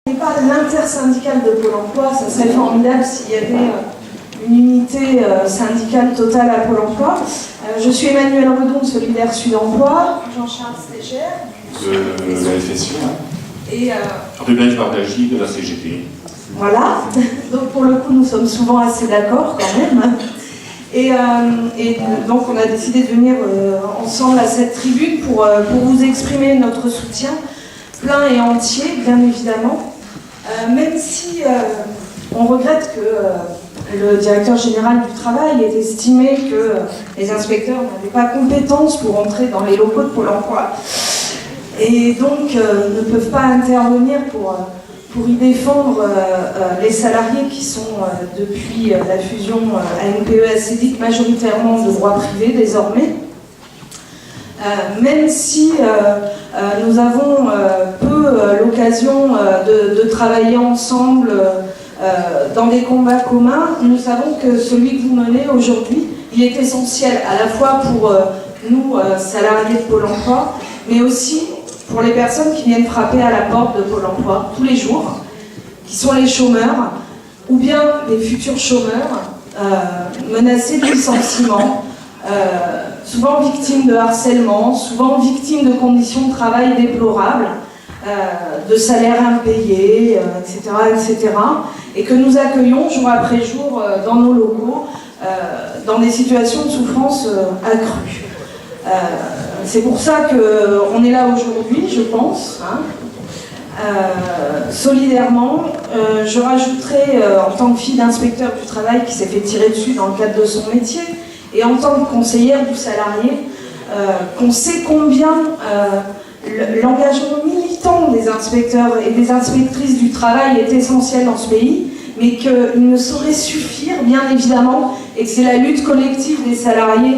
n'est pas l'intersyndicale de Pôle emploi, ça serait formidable s'il y avait une unité syndicale totale à Pôle emploi. Je suis Emmanuel Redon de Solidaire Sud Emploi, Jean-Charles Stégère. De la FSU, et Ruben Bardagy de la CGT. Voilà, donc pour le coup nous sommes souvent assez d'accord quand même. Et donc on a décidé de venir ensemble à cette tribune pour vous exprimer notre soutien plein et entier, bien évidemment. Même si on regrette que le directeur général du travail ait estimé que les inspecteurs n'avaient pas compétence pour entrer dans les locaux de Pôle emploi et donc ne peuvent pas intervenir pour y défendre les salariés qui sont depuis la fusion ANPE-ACDIC majoritairement de droit privé désormais. Même si nous avons peu l'occasion de travailler ensemble dans des combats communs, nous savons que celui que vous menez aujourd'hui, il est essentiel à la fois pour nous, salariés de Pôle emploi, mais aussi pour les personnes qui viennent frapper à la porte de Pôle emploi tous les jours, qui sont les chômeurs, ou bien les futurs chômeurs, menacés de licenciement, souvent victimes de harcèlement, souvent victimes de conditions de travail déplorables, de salaires impayés, etc., etc., et que nous accueillons jour après jour dans nos locaux, dans des situations de souffrance accrues. C'est pour ça qu'on est là aujourd'hui, je pense, hein. Solidairement. Je rajouterai, en tant que fille d'inspecteur du travail qui s'est fait tirer dessus dans le cadre de son métier, et en tant que conseillère du salarié, qu'on sait combien l'engagement militant des inspecteurs et des inspectrices du travail est essentiel dans ce pays, mais qu'il ne saurait suffire, bien évidemment, et que c'est la lutte collective des salariés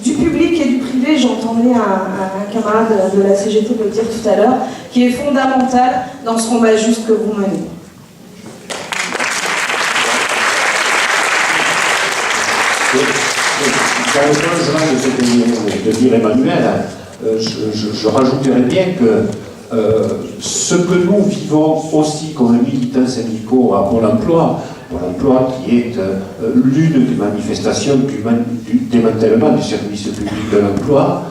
du public et du privé, j'entendais un camarade de la CGT le dire tout à l'heure, qui est fondamental dans ce combat juste que vous menez. Dans le prolongement de ce que vient de dire Emmanuel, je rajouterais bien que ce que nous vivons aussi comme militants syndicaux à Pôle emploi qui est l'une des manifestations du démantèlement du service public de l'emploi,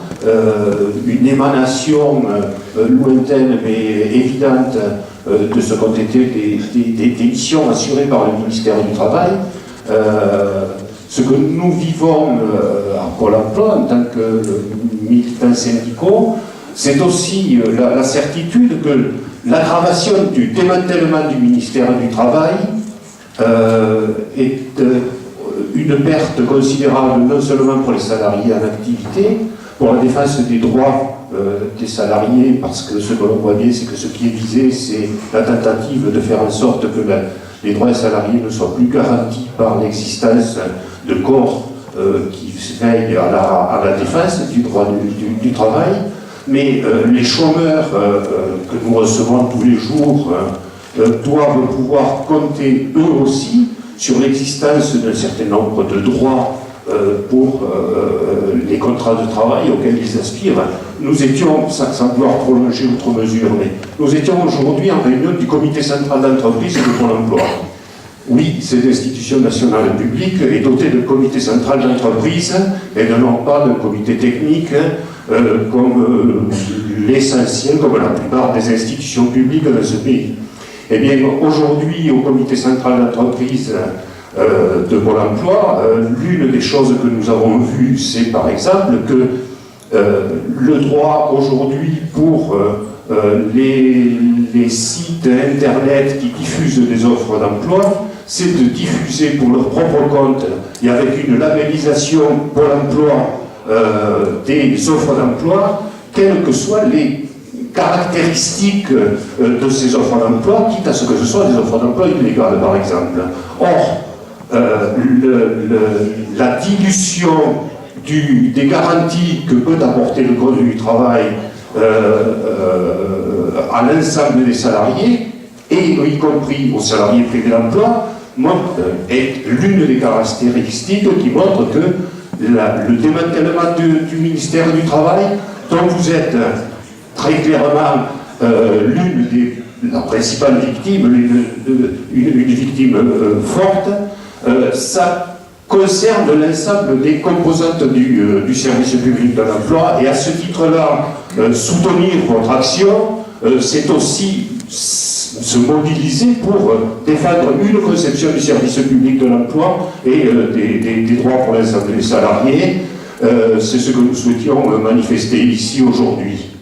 une émanation lointaine mais évidente de ce qu'ont été des missions assurées par le ministère du Travail. Ce que nous vivons à Pôle emploi en tant que militants syndicaux, c'est aussi la certitude que l'aggravation du démantèlement du ministère du Travail est une perte considérable non seulement pour les salariés en activité, pour la défense des droits des salariés, parce que ce que l'on voit bien, c'est que ce qui est visé, c'est la tentative de faire en sorte que les droits des salariés ne soient plus garantis par l'existence de corps qui veillent à la défense du droit du travail. Mais les chômeurs que nous recevons tous les jours doivent pouvoir compter eux aussi sur l'existence d'un certain nombre de droits pour les contrats de travail auxquels ils aspirent. Nous étions, sans vouloir prolonger outre mesure, mais nous étions aujourd'hui en réunion du comité central d'entreprise de Pôle emploi. Oui, cette institution nationale publique est dotée d'un comité central d'entreprise et non pas d'un comité technique comme l'essentiel, comme la plupart des institutions publiques de ce pays. Eh bien, aujourd'hui, au comité central d'entreprise de Pôle emploi, l'une des choses que nous avons vues, c'est par exemple que le droit aujourd'hui pour les sites internet qui diffusent des offres d'emploi, c'est de diffuser pour leur propre compte et avec une labellisation Pôle emploi des offres d'emploi, quelles que soient les caractéristiques de ces offres d'emploi, quitte à ce que ce soit des offres d'emploi illégales, par exemple. Or, la dilution des garanties que peut apporter le Code du travail à l'ensemble des salariés, et y compris aux salariés privés d'emploi, est l'une des caractéristiques qui montre que le démantèlement du ministère du Travail, dont vous êtes très clairement l'une la principale victime, une victime forte, ça concerne l'ensemble des composantes du service public de l'emploi, et à ce titre-là, soutenir votre action, c'est aussi se mobiliser pour défendre une conception du service public de l'emploi et des droits pour l'ensemble des salariés. C'est ce que nous souhaitions manifester ici aujourd'hui.